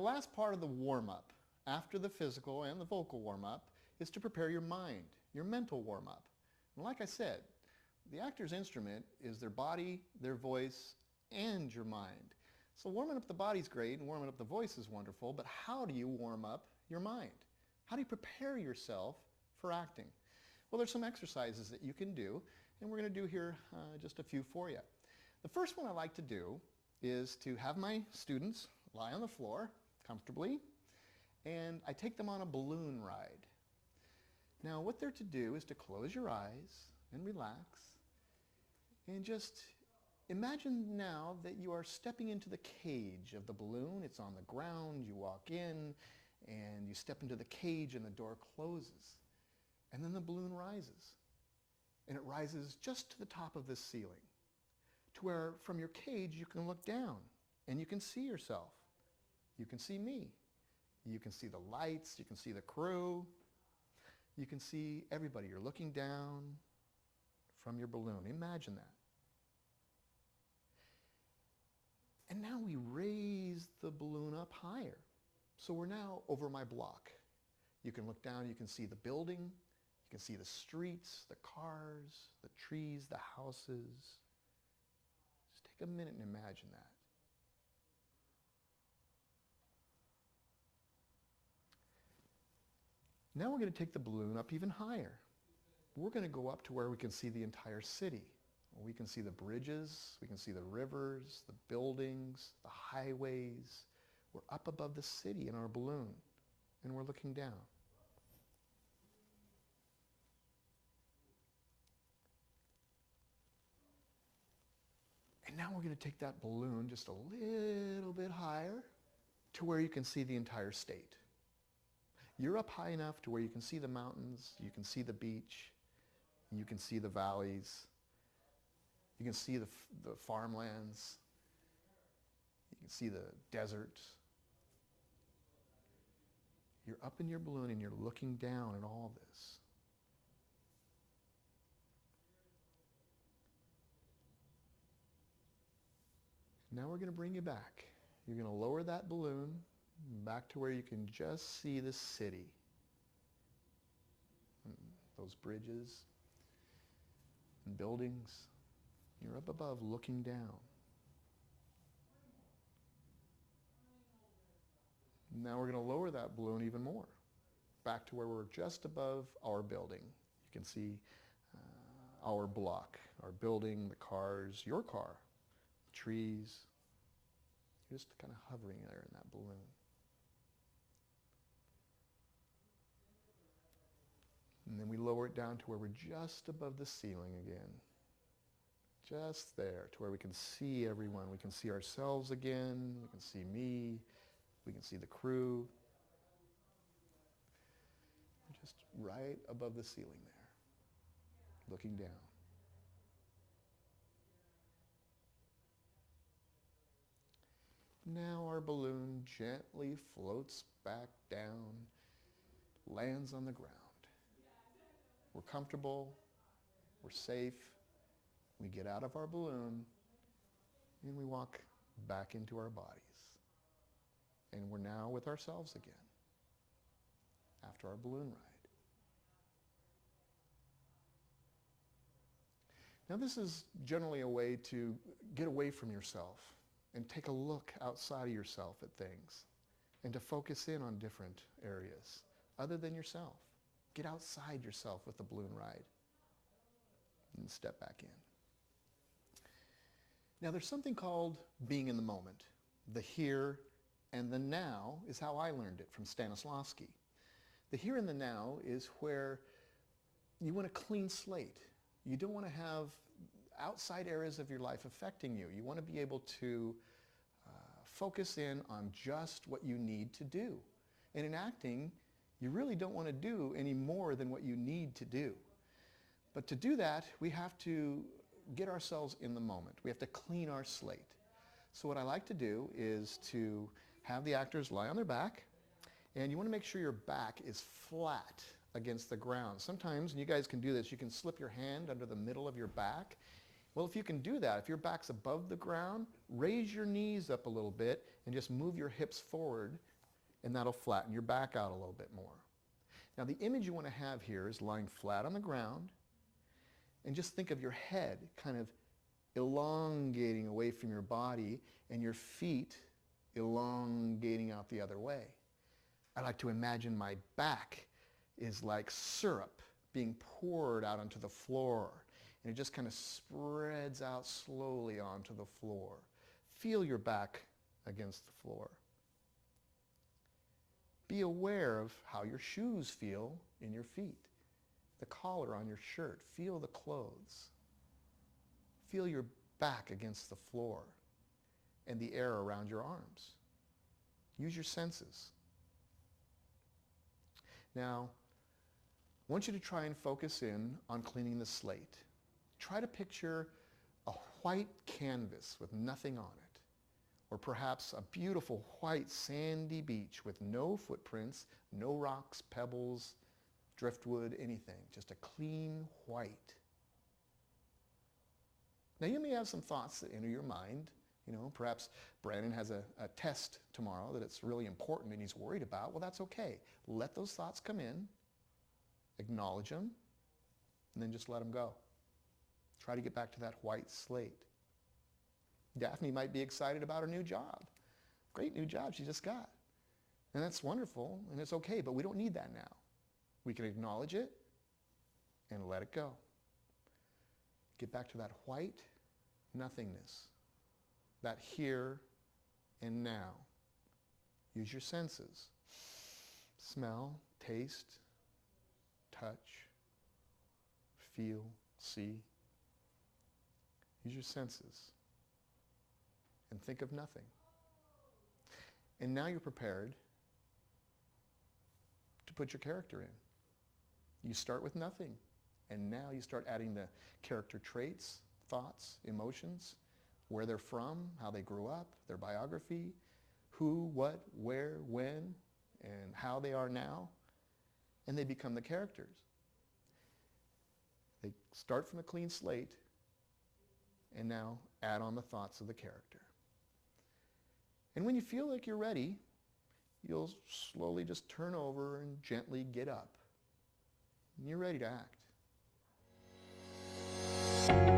last part of the warm-up, after the physical and the vocal warm-up, is to prepare your mind, your mental warm-up. And like I said, the actor's instrument is their body, their voice, and your mind. So warming up the body's great and warming up the voice is wonderful, but how do you warm up your mind? How do you prepare yourself for acting? Well, there's some exercises that you can do, and we're going to do here just a few for you. The first one I like to do is to have my students lie on the floor comfortably, and I take them on a balloon ride. Now what they're to do is to close your eyes and relax, and just imagine now that you are stepping into the cage of the balloon. It's on the ground, you walk in, and you step into the cage and the door closes. And then the balloon rises. And it rises just to the top of this ceiling, to where from your cage you can look down and you can see yourself. You can see me. You can see the lights, you can see the crew. You can see everybody. You're looking down from your balloon. Imagine that. And now we raise the balloon up higher. So we're now over my block. You can look down, you can see the building, you can see the streets, the cars, the trees, the houses. Just take a minute and imagine that. Now we're going to take the balloon up even higher. We're going to go up to where we can see the entire city. We can see the bridges, we can see the rivers, the buildings, the highways. We're up above the city in our balloon, and we're looking down. And now we're going to take that balloon just a little bit higher to where you can see the entire state. You're up high enough to where you can see the mountains, you can see the beach, you can see the valleys, you can see the farmlands, you can see the desert. You're up in your balloon and you're looking down at all this. Now we're going to bring you back. You're going to lower that balloon back to where you can just see the city. Those bridges and buildings. You're up above looking down. Now we're going to lower that balloon even more, back to where we're just above our building. You can see our block, our building, the cars, your car, the trees. You're just kind of hovering there in that balloon. And then we lower it down to where we're just above the ceiling again. Just there, to where we can see everyone. We can see ourselves again. We can see me. We can see the crew. We're just right above the ceiling there, looking down. Now our balloon gently floats back down, lands on the ground. We're comfortable, we're safe. We get out of our balloon and we walk back into our bodies. And we're now with ourselves again after our balloon ride. Now this is generally a way to get away from yourself and take a look outside of yourself at things and to focus in on different areas other than yourself. Get outside yourself with the balloon ride and step back in. Now there's something called being in the moment. The here and the now is how I learned it from Stanislavski. The here and the now is where you want a clean slate. You don't want to have outside areas of your life affecting you. You want to be able to focus in on just what you need to do. And in acting, you really don't want to do any more than what you need to do. But to do that, we have to get ourselves in the moment. We have to clean our slate. So what I like to do is to have the actors lie on their back, and you want to make sure your back is flat against the ground. Sometimes, and you guys can do this, you can slip your hand under the middle of your back. Well, if you can do that, if your back's above the ground, raise your knees up a little bit and just move your hips forward and that'll flatten your back out a little bit more. Now the image you want to have here is lying flat on the ground, and just think of your head kind of elongating away from your body and your feet elongating out the other way. I like to imagine my back is like syrup being poured out onto the floor, and it just kind of spreads out slowly onto the floor. Feel your back against the floor. Be aware of how your shoes feel in your feet, the collar on your shirt. Feel the clothes. Feel your back against the floor and the air around your arms. Use your senses. Now, I want you to try and focus in on cleaning the slate. Try to picture a white canvas with nothing on it, or perhaps a beautiful white sandy beach with no footprints, no rocks, pebbles, driftwood, anything, just a clean white. Now you may have some thoughts that enter your mind. You know, perhaps Brandon has a test tomorrow that it's really important and he's worried about. Well, that's okay. Let those thoughts come in, acknowledge them, and then just let them go. Try to get back to that white slate. Daphne might be excited about her new job. Great new job she just got. And that's wonderful, and it's okay, but we don't need that now. We can acknowledge it and let it go. Get back to that white nothingness, that here and now. Use your senses. Smell, taste, touch, feel, see. Use your senses and think of nothing. And now you're prepared to put your character in. You start with nothing, and now you start adding the character traits, thoughts, emotions, where they're from, how they grew up, their biography, who, what, where, when, and how they are now, and they become the characters. They start from a clean slate, and now add on the thoughts of the character. And when you feel like you're ready, you'll slowly just turn over and gently get up. And you're ready to act.